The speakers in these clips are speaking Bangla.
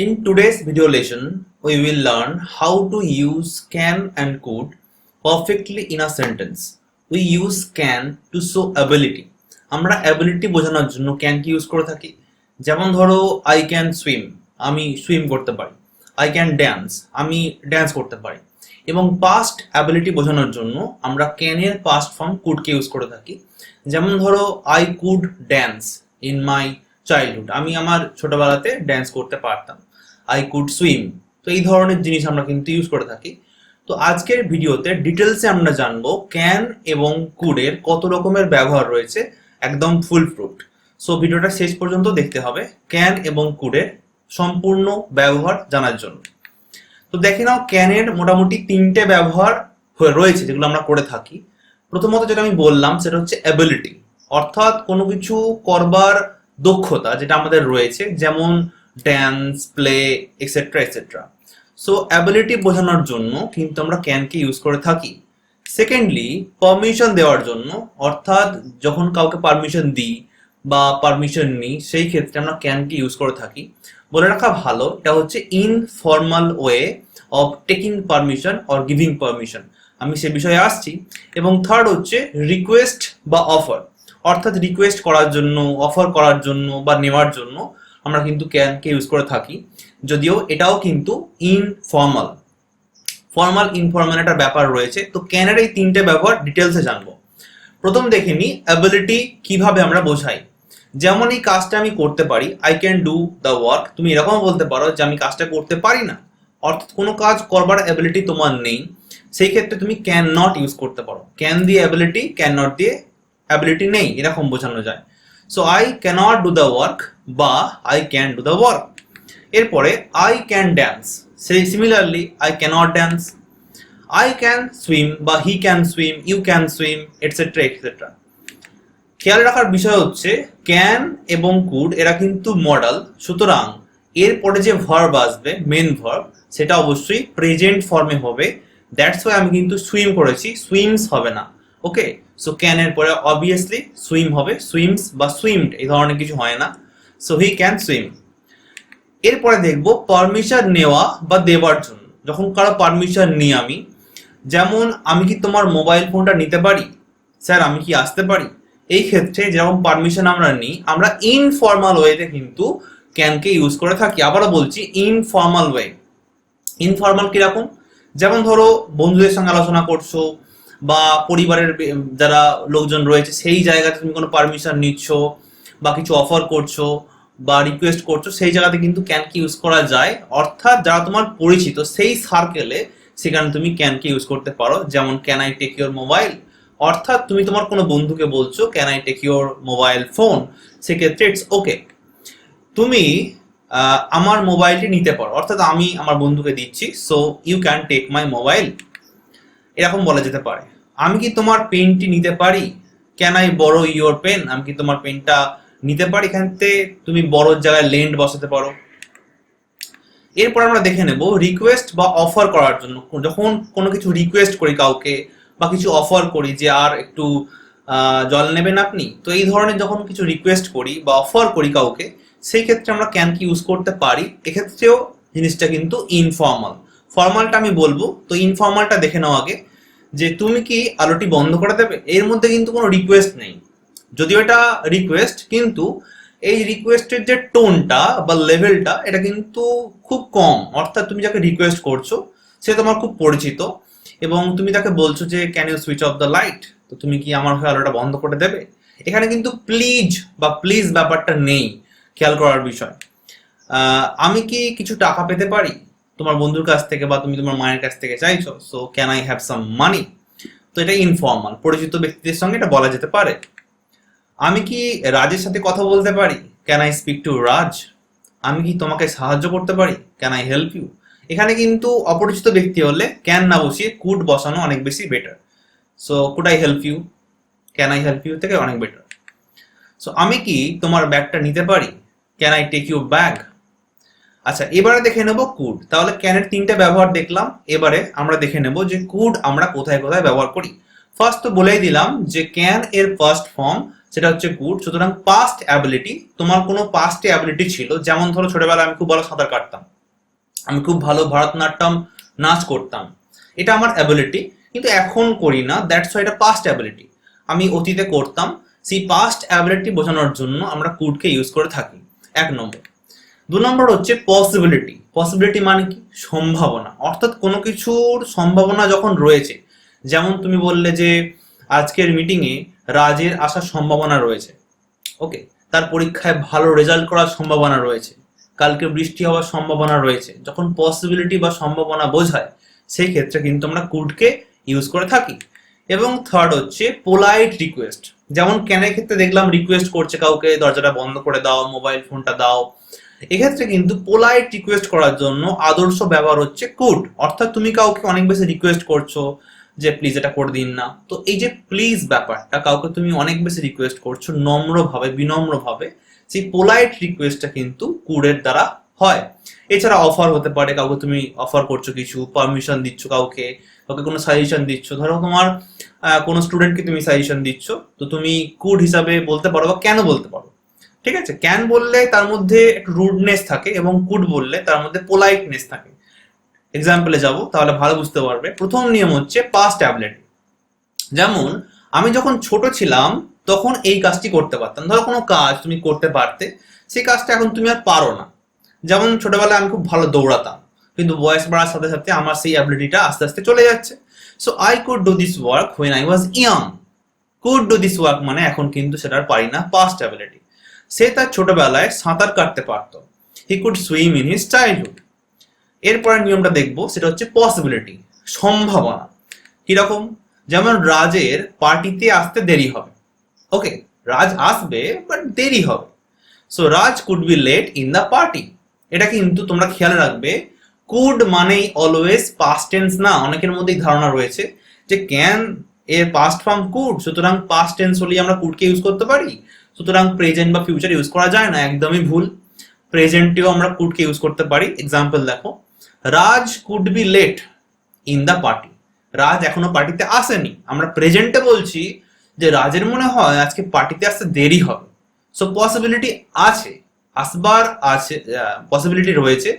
In today's video lesson, we will learn how to use can and could perfectly in a sentence. We use can to show ability. আমরা ability বোঝানোর জন্য can কি ইউজ করে থাকি। যেমন ধরো I can swim, আমি সুইম করতে পারি। I can dance, আমি ড্যান্স করতে পারি। এবং past ability বোঝানোর জন্য আমরা can এর past form could K use করে থাকি। যেমন ধরো I could dance in my childhood, আমি আমার ছোটবেলাতে ড্যান্স করতে পারতাম। I could swim. তো এই ধরনের জিনিস আমরা কিন্তু ইউজ করে থাকি। তো আজকের ভিডিওতে ডিটেলসে আমরা জানবো ক্যান এবং কুডের কত রকমের ব্যবহার রয়েছে, একদম ফুল প্রুফড। সো ভিডিওটা শেষ পর্যন্ত দেখতে হবে ক্যান এবং কুডের সম্পূর্ণ ব্যবহার জানার জন্য। তো দেখে নাও ক্যানের মোটামুটি তিনটে ব্যবহার রয়েছে যেগুলো আমরা করে থাকি। প্রথমত যেটা আমি বললাম সেটা হচ্ছে অ্যাবিলিটি, অর্থাৎ কোনো কিছু করবার দক্ষতা যেটা আমাদের রয়েছে, যেমন dance, play, etcetera etcetera. So ability বোঝানোর জন্য কিন্তু আমরা ক্যানকে ইউজ করে থাকি। সেকেন্ডলি, পারমিশন দেওয়ার জন্য, অর্থাৎ যখন কাউকে পারমিশন দিই বা পারমিশন নিই সেই ক্ষেত্রে আমরা ক্যানকে ইউজ করে থাকি। বলে রাখা ভালো, এটা হচ্ছে informal way of taking permission or giving permission. আমি সে বিষয়ে আসছি। এবং থার্ড হচ্ছে রিকোয়েস্ট বা অফার, অর্থাৎ রিকোয়েস্ট করার জন্য, অফার করার জন্য বা নেওয়ার জন্য আমরা কিন্তু ক্যানকে ইউজ করে থাকি, যদিও এটাও কিন্তু ইনফর্মাল। ফর্মাল ইনফর্মাল একটা ব্যাপার রয়েছে। তো ক্যানের এই তিনটে ব্যবহার ডিটেলসে জানবো। প্রথম দেখে নিই অ্যাবিলিটি কিভাবে আমরা বোঝাই। যেমন এই কাজটা আমি করতে পারি, I can do the work. তুমি এরকম বলতে পারো যে আমি কাজটা করতে পারি না, অর্থাৎ কোনো কাজ করবার অ্যাবিলিটি তোমার নেই, সেই ক্ষেত্রে তুমি ক্যান নট ইউজ করতে পারো। ক্যান দিয়ে অ্যাবিলিটি, ক্যান নট দিয়ে অ্যাবিলিটি নেই, এরকম বোঝানো যায়। So I cannot do the work বা I can do the work. এরপরে আই ক্যান ড্যান্স, সেই similarly I cannot dance. I can swim বা he can swim, you can swim, etcetera etcetera. খেয়াল রাখার বিষয় হচ্ছে ক্যান এবং কুড এরা কিন্তু মডাল, সুতরাং এরপরে যে ভার্ব আসবে, মেন ভার্ব, সেটা অবশ্যই প্রেজেন্ট ফর্মে হবে। দ্যাটস ওয়াই আমি কিন্তু সুইম করেছি, সুইমস হবে না। ওকে, সো ক্যান এর পরে অবভিয়াসলি সুইম হবে, সুইমস বা সুইমড এই ধরনের কিছু হয় না। So he can swim. এরপরে দেখবো পারমিশন নেওয়া বা দেওয়ার জন্য। যখন কারো পারমিশন নিই আমি, যেমন আমি কি তোমার মোবাইল ফোনটা নিতে পারি, স্যার আমি কি আসতে পারি, এই ক্ষেত্রে যেরকম পারমিশন আমরা নিই, আমরা ইনফর্মাল ওয়েতে কিন্তু ক্যানকে ইউজ করে থাকি। আবারও বলছি, ইনফর্মাল ওয়ে। ইনফর্মাল কিরকম? যেমন ধরো বন্ধুদের সঙ্গে আলোচনা করছো বা পরিবারের যারা লোকজন রয়েছে সেই জায়গাতে তুমি কোনো পারমিশন নিচ্ছ বা কিছু অফার করছো বা রিকোয়েস্ট করছো, সেই জায়গাতে কিন্তু ক্যানকে ইউজ করা যায়। অর্থাৎ যারা তোমার পরিচিত সেই সার্কেলে, সেখানে তুমি ক্যানকে ইউজ করতে পারো। যেমন can I take your mobile, অর্থাৎ তুমি তোমার কোনো বন্ধুকে বলছো can I take your mobile phone, সেক্ষেত্রে ইটস ওকে। তুমি আমার মোবাইলটি নিতে পারো, অর্থাৎ আমি আমার বন্ধুকে দিচ্ছি, so you can take my mobile, এরকম বলা যেতে পারে। আমি কি তোমার পেনটি নিতে পারি, ক্যান আই বড়ো ইউর পেন, আমি কি তোমার পেনটা নিতে পারি। এখানতে তুমি বড়োর জায়গায় লেন্ড বসাতে পারো। এরপর আমরা দেখে নেব রিকোয়েস্ট বা অফার করার জন্য। যখন কোনো কিছু রিকোয়েস্ট করি কাউকে বা কিছু অফার করি যে আর একটু জল নেবেন আপনি, তো এই ধরনের যখন কিছু রিকোয়েস্ট করি বা অফার করি কাউকে, সেই ক্ষেত্রে আমরা ক্যান কি ইউজ করতে পারি। এক্ষেত্রেও জিনিসটা কিন্তু ইনফর্মাল। ফর্মালটা আমি বলবো, তো ইনফর্মালটা দেখে নাও আগে, যে তুমি কি আলোটি বন্ধ করে দেবে। এর মধ্যে কিন্তু কোনো রিকোয়েস্ট নেই, যদিও এটা রিকোয়েস্ট, কিন্তু এই রিকোয়েস্টের যে টোনটা বা লেভেলটা এটা কিন্তু খুব কম। অর্থাৎ তুমি যাকে রিকোয়েস্ট করছো সে তোমার খুব পরিচিত এবং তুমি তাকে বলছো যে can you switch off the light, তো তুমি কি আমার হয়ে আলোটা বন্ধ করে দেবে। এখানে কিন্তু প্লিজ বা প্লিজ ব্যাপারটা নেই, খেয়াল করার বিষয়। আমি কি কিছু টাকা পেতে পারি তোমার বন্ধুর কাছ থেকে বা তুমি তোমার মায়ের কাছ থেকে চাইছো, so can I have some money. তো এটা ইনফর্মাল, পরিচিত ব্যক্তিদের সঙ্গে এটা বলা যেতে পারে। আমি কি রাজের সাথে কথা বলতে পারি, ক্যান আই স্পিক টু রাজ। আমি কি তোমাকে সাহায্য করতে পারি, ক্যান আই হেল্প ইউ। এখানে কিন্তু অপরিচিত ব্যক্তি হলে ক্যান না বসিয়ে কুড বসানো অনেক বেশি better. So could I help you, can I help you থেকে অনেক বেটার। সো আমি কি তোমার ব্যাগটা নিতে পারি, can I take you bag. আচ্ছা, এবারে দেখে নেব কুড। তাহলে ক্যানের তিনটে ব্যবহার দেখলাম, এবারে আমরা দেখে নেব যে কুড আমরা কোথায় কোথায় ব্যবহার করি। ফার্স্ট তো বলেই দিলাম যে ক্যান এর ফার্স্ট ফর্ম সেটা হচ্ছে কুড, সুতরাং পাস্ট অ্যাবিলিটি, তোমার কোনো পাস্ট অ্যাবিলিটি ছিল, যেমন ধরো ছোটবেলায় আমি খুব ভালো সাঁতার কাটতাম, আমি খুব ভালো ভারতনাট্যম নাচ করতাম, এটা আমার অ্যাবিলিটি, কিন্তু এখন করি না, দ্যাটস ওয়াই এটা পাস্ট অ্যাবিলিটি, আমি অতীতে করতাম। সেই পাস্ট অ্যাবিলিটি বোঝানোর জন্য আমরা কুডকে ইউজ করে থাকি, এক নম্বর। দু নম্বর হচ্ছে পসিবিলিটি। পসিবিলিটি মানে কি? সম্ভাবনা, অর্থাৎ কোনো কিছুর সম্ভাবনা যখন রয়েছে, যেমন তুমি বললে যে আজকের মিটিংয়ে রাজের আসার সম্ভাবনা রয়েছে, ওকে, তার পরীক্ষায় ভালো রেজাল্ট করার সম্ভাবনা রয়েছে, কালকে বৃষ্টি হওয়ার সম্ভাবনা রয়েছে, যখন পসিবিলিটি বা সম্ভাবনা বোঝায় সেই ক্ষেত্রে কিন্তু আমরা কুডকে ইউজ করে থাকি। এবং থার্ড হচ্ছে পোলাইট রিকোয়েস্ট, যেমন ক্যানের ক্ষেত্রে দেখলাম রিকোয়েস্ট করছে কাউকে দরজাটা বন্ধ করে দাও, মোবাইল ফোনটা দাও, এক্ষেত্রে কিন্তু পোলাইট রিকোয়েস্ট করার জন্য আদর্শ ব্যবহার হচ্ছে কুড, অর্থাৎ তুমি কাউকে অনেক বেশি রিকোয়েস্ট করছো যে প্লিজ এটা করে দিন না, তো এই যে প্লিজ ব্যাপারটা, কাউকে তুমি অনেক বেশি রিকোয়েস্ট করছো নম্রভাবে বিনম্রভাবে, সেই পোলাইট রিকোয়েস্টটা কিন্তু কুডের দ্বারা হয়। এছাড়া অফার হতে পারে, কাউকে তুমি অফার করছো কিছু, পারমিশন দিচ্ছ কাউকে, কাউকে কোনো সাজেশন দিচ্ছ, ধরো তোমার কোনো স্টুডেন্টকে তুমি সাজেশন দিচ্ছ, তো তুমি কুড হিসাবে বলতে পারো বা কেন বলতে পারো, ঠিক আছে? ক্যান বললে তার মধ্যে একটু রুডনেস থাকে এবং কুড বললে তার মধ্যে পোলাইটনেস থাকে। এক্সাম্পলে যাব তাহলে ভালো বুঝতে পারবে। প্রথম নিয়ম হচ্ছে পাস্ট অ্যাবিলিটি, যেমন আমি যখন ছোট ছিলাম তখন এই কাজটি করতে পারতাম, ধরো কোনো কাজ তুমি করতে পারতে, সেই কাজটা এখন তুমি আর পারো না। যেমন ছোটবেলায় আমি খুব ভালো দৌড়াতাম, কিন্তু বয়স বাড়ার সাথে সাথে আমার সেই অ্যাবিলিটিটা আস্তে আস্তে চলে যাচ্ছে। So I could do this work when I was young. Could do this work মানে এখন কিন্তু সেটা আর পারি না, পাস্ট অ্যাবিলিটি। সে তার ছোটবেলায় সাঁতার কাটতে পারতো, he could swim in his childhood. এরপরের নিয়মটা দেখবো, সেটা হচ্ছে পসিবিলিটি, সম্ভাবনা। কিরকম? যেমন রাজের পার্টিতে আসতে দেরি হবে, ওকে, রাজ আসবে বাট দেরি হবে, so Raj could be late in the party. এটা কিন্তু তোমরা খেয়াল রাখবে, কুড মানেই অলওয়েজ পাস্ট টেন্স না। অনেকের মধ্যেই ধারণা রয়েছে যে ক্যান এর পাস্ট ফর্ম কুড, সুতরাং পাস্ট টেন্স হলেই আমরা কুডকে ইউজ করতে পারি, সুতরাং প্রেজেন্ট বা ফিউচার ইউজ করা যায় না, একদমই ভুল। প্রেজেন্টেও আমরা কুডকে ইউজ করতে পারি। এক্সাম্পল দেখো, Raj could be late in the party, Raj এখনো পার্টিতে আসেনি, আমরা প্রেজেন্টে বলছি যে রাজের মনে হয় আজকে পার্টিতে আসতে দেরি হবে। সো পসিবিলিটি আছে, আসবার আছে, পসিবিলিটি রয়েছে,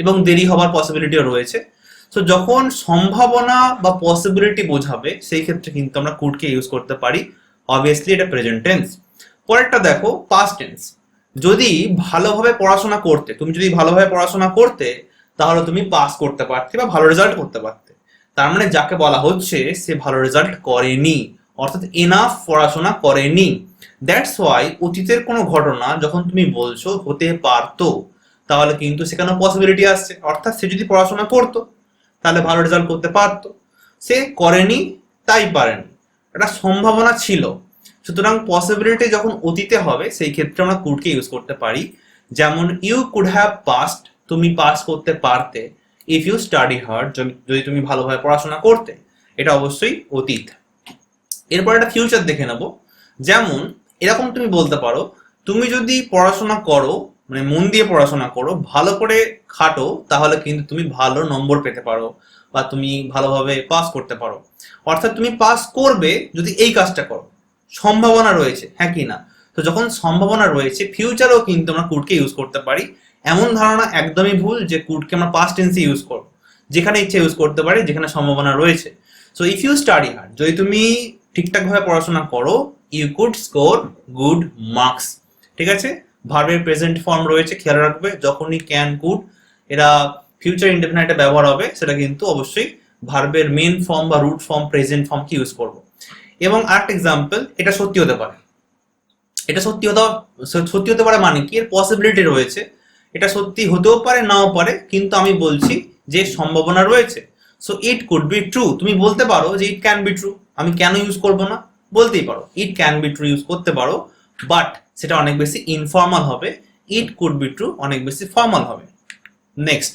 এবং দেরি হবার পসিবিলিটিও রয়েছে। সো যখন সম্ভাবনা বা পসিবিলিটি বোঝাবে সেই ক্ষেত্রে কিন্তু আমরা কুডকে ইউজ করতে পারি। অবভিয়াসলি এটা প্রেজেন্ট টেন্স। পরেরটা দেখো, পাস্ট টেন্স। যদি ভালোভাবে পড়াশোনা করতে, তুমি যদি ভালোভাবে পড়াশোনা করতে তাহলে তুমি পাস করতে পারতে বা ভালো রেজাল্ট করতে পারতে, তার মানে যাকে বলা হচ্ছে সে ভালো রেজাল্ট করেনি, অর্থাৎ এনাফ পড়াশোনা করেনি। দ্যাটস ওয়াই অতীতের কোনো ঘটনা যখন তুমি বলছো হতে পারতো, তাহলে কিন্তু সেখানে পসিবিলিটি আসছে, অর্থাৎ সে যদি পড়াশোনা করতো তাহলে ভালো রেজাল্ট করতে পারতো, সে করেনি তাই পারেনি, একটা সম্ভাবনা ছিল। সুতরাং পসিবিলিটি যখন অতীতে হবে সেই ক্ষেত্রে আমরা কুডকে ইউজ করতে পারি। যেমন ইউ কুড হ্যাভ পাস্ট, তুমি পাস করতে পারতে, ইফ ইউ স্টাডি হার্ড, যদি তুমি ভালোভাবে পড়াশোনা করতে, এটা অবশ্যই অতীত। এরপর একটা ফিউচার দেখে নেব। যেমন এরকম তুমি বলতে পারো, তুমি যদি পড়াশোনা করো, মানে মন দিয়ে পড়াশোনা করো, ভালো করে খাটো, তাহলে কিন্তু তুমি ভালো নম্বর পেতে পারো বা তুমি ভালোভাবে পাস করতে পারো। অর্থাৎ তুমি পাস করবে যদি এই কাজটা করো, সম্ভাবনা রয়েছে, হ্যাঁ কি না? তো যখন সম্ভাবনা রয়েছে, ফিউচারেও কিন্তু আমরা কুডকে ইউজ করতে পারি। এমন ধারণা একদমই ভুল যে কুডকে আমরা পাস্ট টেন্সে ইউজ করব, যেখানে ইচ্ছে ইউজ করতে পারি, যেখানে সম্ভাবনা রয়েছে। So if you study hard, যদি তুমি ঠিকঠাক ভাবে পড়াশোনা করো, you could score good marks. ঠিক আছে? ভার্বের প্রেজেন্ট ফর্ম রয়েছে, খেয়াল রাখবে, যখনই ক্যান কুড এরা ফিউচার ইনডেফিনাইটে ব্যবহার হবে, সেটা কিন্তু অবশ্যই ভার্বের মেন ফর্ম বা রুট ফর্ম প্রেজেন্ট ফর্মকে ইউজ করব। এবং আরেকটা এক্সাম্পল, এটা সত্যি হতে পারে, এটা সত্যি হতে পারে মানে কি, এর পসিবিলিটি রয়েছে, এটা সত্যি হতেও পারে নাও পারে, কিন্তু আমি বলছি যে সম্ভাবনা রয়েছে। So it could be true, তুমি বলতে পারো যে ইট ক্যান বি ট্রু, আমি কেন ইউজ করব না, বলতেই পারো, it can be true use করতে পারো, বাট সেটা অনেক বেশি ইনফর্মাল হবে, ইট কুড বি ট্রু অনেক বেশি ফর্মাল হবে। নেক্সট,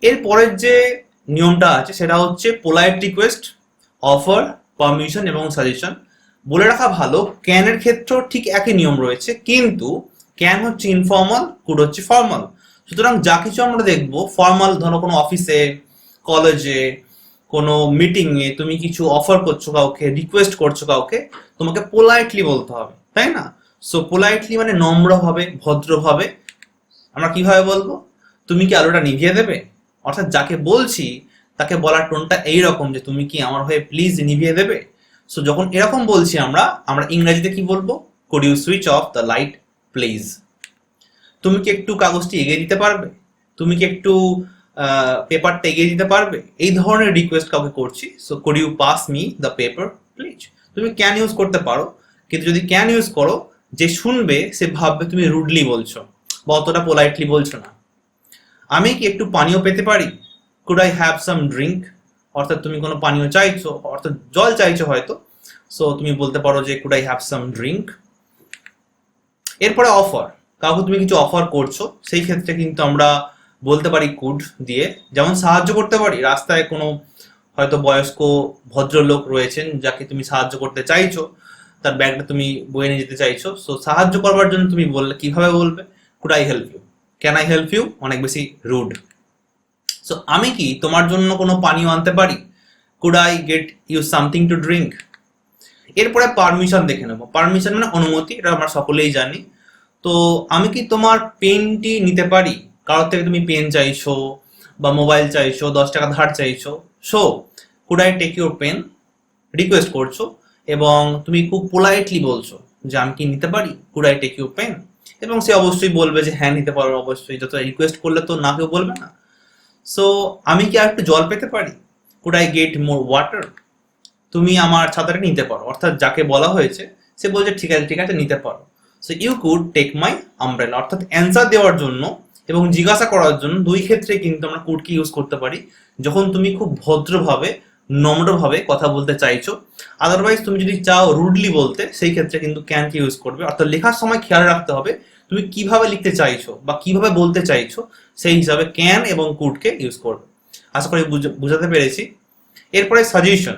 এর পরের যে নিয়মটা আছে সেটা হচ্ছে পোলাইট রিকোয়েস্ট, অফার, পারমিশন এবং সাজেশন। বলে রাখা ভালো, ক্যানের ক্ষেত্রেও ঠিক একই নিয়ম রয়েছে, কিন্তু ক্যান হচ্ছে ইনফর্মাল, কুড হচ্ছে ফর্মাল। সুতরাং যা কিছু আমরা দেখবো ফর্মাল, ধরো কোনো অফিসে, কলেজে, কোনো মিটিং এ তুমি কিছু অফার করছো কাউকে, রিকোয়েস্ট করছো কাউকে, তোমাকে পোলাইটলি বলতে হবে, তাই না? সো পোলাইটলি মানে নম্রভাবে, ভদ্রভাবে। আমরা কিভাবে বলবো? তুমি কি আলোটা নিভিয়ে দেবে? অর্থাৎ যাকে বলছি তাকে বলার টোনটা এইরকম যে তুমি কি আমার হয়ে প্লিজ নিভিয়ে দেবে। সো যখন এরকম বলছি আমরা আমরা ইংরেজিতে কি বলবো? Could you switch off the light please? তুমি কি একটু কাগজটি এগিয়ে দিতে পারবে? তুমি কি একটু পেপারটা এগিয়ে দিতে পারবে? এই ধরনের রিকোয়েস্ট কাউকে করছি। So could you pass me the paper please? তুমি ক্যান ইউজ করতে পারো, কিন্তু যদি ক্যান ইউজ করো, যে শুনবে সে ভাববে তুমি রুডলি বলছো বা অতটা পোলাইটলি বলছো না। আমি কি একটু পানীয় পেতে পারি? Could I have some drink? অর্থাৎ তুমি কোনো পানীয় চাইছো, অর্থাৎ জল চাইছো হয়তো, সো তুমি বলতে পারো যে could I have some drink. এরপরে অফার, কাউকে তুমি কিছু অফার করছো, সেই ক্ষেত্রে কিন্তু আমরা বলতে পারি কুড দিয়ে। যেমন সাহায্য করতে পারি, রাস্তায় কোনো হয়তো বয়স্ক ভদ্রলোক রয়েছেন যাকে তুমি সাহায্য করতে চাইছো, তার ব্যাগটা তুমি বয়ে নিয়ে যেতে চাইছো, সো সাহায্য করবার জন্য তুমি বললে কিভাবে বলবে? Could I help you? Can I help you অনেক বেশি রুড। সো আমি কি তোমার জন্য কোনো পানীয় আনতে পারি? Could I get you something to drink? এরপরে পারমিশন দেখে নেবো। পারমিশন মানে অনুমতি, এটা আমরা সকলেই জানি। তো আমি কি তোমার পেনটি নিতে পারি? কারোর থেকে তুমি পেন চাইছো বা মোবাইল চাইছো, 10 টাকা ধার চাইছো, so could I take your pen? Request করছো এবং তুমি খুব পোলাইটলি বলছো যে আমি কি নিতে পারি? Could I take your pen? এবং সে অবশ্যই বলবে যে হ্যাঁ নিতে পারো অবশ্যই, যত রিকোয়েস্ট করলে তো না কেউ বলবে না। সো আমি কি আর একটু জল পেতে পারি? Could I get more water? তুমি আমার ছাতাটা নিতে পারো, অর্থাৎ যাকে বলা হয়েছে সে বলছে ঠিক আছে ঠিক আছে নিতে পারো। So you could take my umbrella, অর্থাৎ অ্যান্সার দেওয়ার জন্য এবং জিজ্ঞাসা করার জন্য দুই ক্ষেত্রে কিন্তু আমরা কুডকে ইউজ করতে পারি। যখন তুমি খুব ভদ্রভাবে, নম্রভাবে কথা বলতে চাইছো, আদারওয়াইজ তুমি যদি চাও রুডলি বলতে, সেই ক্ষেত্রে কিন্তু ক্যানকে ইউজ করবে। অর্থাৎ লেখার সময় খেয়াল রাখতে হবে তুমি কিভাবে লিখতে চাইছো বা কিভাবে বলতে চাইছো, সেই হিসাবে ক্যান এবং কুডকে ইউজ করবে। আশা করি বুঝাতে পেরেছি। এরপরে সাজেশন,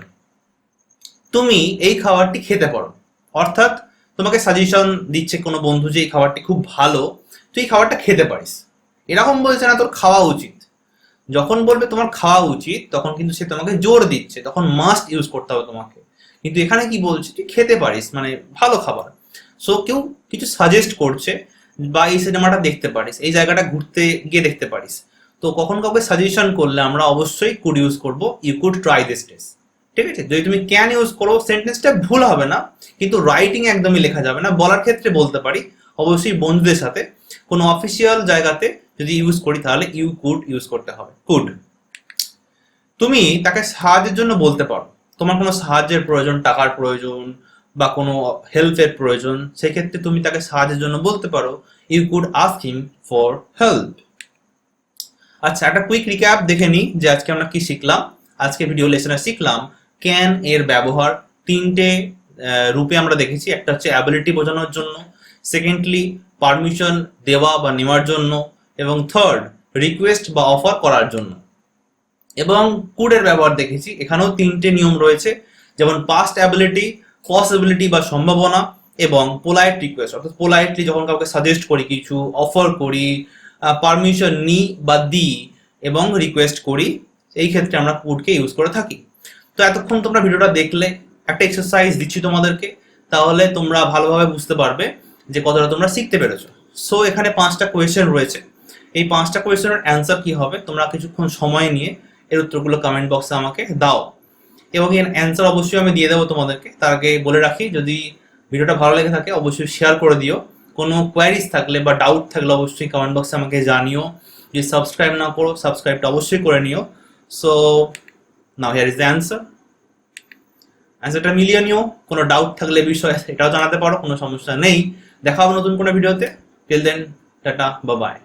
তুমি এই খাবারটি খেতে পারো, অর্থাৎ তোমাকে সাজেশন দিচ্ছে কোনো বন্ধু যে এই খাবারটি খুব ভালো, তুই এই খাবারটা খেতে পারিস। এরকম বলছে না তোর খাওয়া উচিত। যখন বলবে তোমার খাওয়া উচিত তখন কিন্তু সে তোমাকে জোর দিচ্ছে, তখন মাস্ট ইউজ করতে হবে তোমাকে। কিন্তু এখানে কি বলছে? তুই খেতে পারিস, মানে ভালো খাবার। সো কেউ কিছু সাজেস্ট করছে, বা এই সিনেমাটা দেখতে পারিস, এই জায়গাটা ঘুরতে গিয়ে দেখতে পারিস। তো কখন কাউকে সাজেশন করলে আমরা অবশ্যই কুড ইউজ করব, you could try this test. ঠিক আছে? যদি তুমি ক্যান ইউজ করো সেন্টেন্সটা ভুল হবে না, কিন্তু রাইটিং একদমই লেখা যাবে না। বলার ক্ষেত্রে বলতে পারি, অবশ্যই বন্ধুদের সাথে। কোনো অফিসিয়াল জায়গাতে যদি ইউজ করি তাহলে ইউ কুড ইউজ করতে হবে, কুড। তুমি তাকে সাহায্যের জন্য বলতে পারো, তোমার কোনো সাহায্যের প্রয়োজন, টাকার প্রয়োজন বা কোনো হেল্পের প্রয়োজন, সেক্ষেত্রে তুমি তাকে সাহায্যের জন্য বলতে পারো, you could ask him for help. আচ্ছা, একটা কুইক রিক্যাপ দেখে নিই যে আজকে আমরা কি শিখলাম। আজকে ভিডিও লেসনে শিখলাম ক্যান এর ব্যবহার তিনটে রূপে আমরা দেখেছি। একটা হচ্ছে অ্যাবিলিটি বোঝানোর জন্য, সেকেন্ডলি পারমিশন দেওয়া বা নেওয়ার জন্য, এবং থার্ড রিকোয়েস্ট বা অফার করার জন্য। এবং কুড এর ব্যবহার দেখেছি, এখানেও তিনটে নিয়ম রয়েছে, যেমন পাস্ট অ্যাবিলিটি, পসিবিলিটি বা সম্ভাবনা, এবং পোলাইট রিকোয়েস্ট, অর্থাৎ পোলাইটলি যখন কাউকে সাজেস্ট করি, কিছু অফার করি, পারমিশন নিই বা দিই এবং রিকোয়েস্ট করি, এই ক্ষেত্রে আমরা কুডকে ইউজ করে থাকি। তো এতক্ষণ তোমরা ভিডিওটা দেখলে, একটা এক্সারসাইজ দিচ্ছি তোমাদেরকে, তাহলে তোমরা ভালোভাবে বুঝতে পারবে যে কতটা তোমরা শিখতে পেরেছো। সো এখানে 5টা কোয়েশ্চেন রয়েছে। এই 5টা কোয়েশ্চেনের অ্যান্সার কি হবে তোমরা কিছুক্ষণ সময় নিয়ে এর উত্তরগুলো কমেন্ট বক্সে আমাকে দাও, এবং এর অ্যান্সার অবশ্যই আমি দিয়ে দেবো তোমাদেরকে। তার আগে বলে রাখি, যদি ভিডিওটা ভালো লেগে থাকে অবশ্যই শেয়ার করে দিও। কোনো কোয়ারিজ থাকলে বা ডাউট থাকলে অবশ্যই কমেন্ট বক্সে আমাকে জানিও। যদি সাবস্ক্রাইব না করো, সাবস্ক্রাইবটা অবশ্যই করে নিও। So now here is the answer. অ্যান্সারটা মিলিয়ে নিও। কোনো ডাউট থাকলে বিষয়ে এটাও জানাতে পারো, কোনো সমস্যা নেই। দেখা হবে নতুন কোনো ভিডিওতে। Till then, tata, bye by.